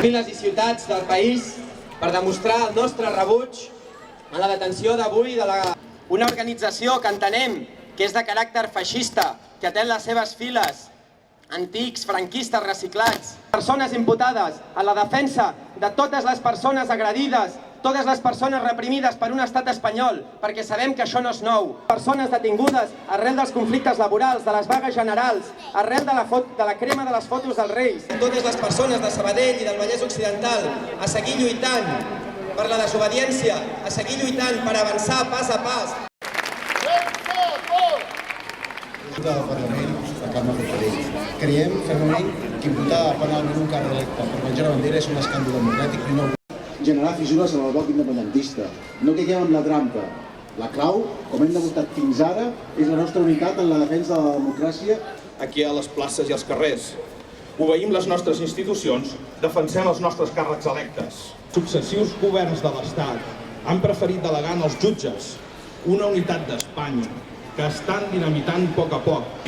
viles i ciutats del país per demostrar el nostre rebuig a la detenció d'avui de una organització que entenem que és de caràcter feixista, que té en les seves files antics franquistes reciclats, persones imputades a la defensa de totes les persones agredides, totes les persones reprimides per un estat espanyol, perquè sabem que això no és nou. Persones detingudes arrel dels conflictes laborals, de les vagues generals, arrel de la crema de les fotos dels reis. Totes les persones de Sabadell i del Vallès Occidental a seguir lluitant per la desobediència, a seguir lluitant per avançar pas a pas. Del Parlament, la Carme Forcadell. Creiem fermament que imputar penalment un càrrec electe per menjar la bandera és un escàndol democràtic i no generar fissures en el bloc independentista. No caiguem en la trampa. La clau, com hem demostrat fins ara, és la nostra unitat en la defensa de la democràcia. Aquí a les places i als carrers. Obeïm les nostres institucions, defensem els nostres càrrecs electes. Successius governs de l'Estat han preferit delegar en els jutges una unitat d'Espanya que estan dinamitant a poc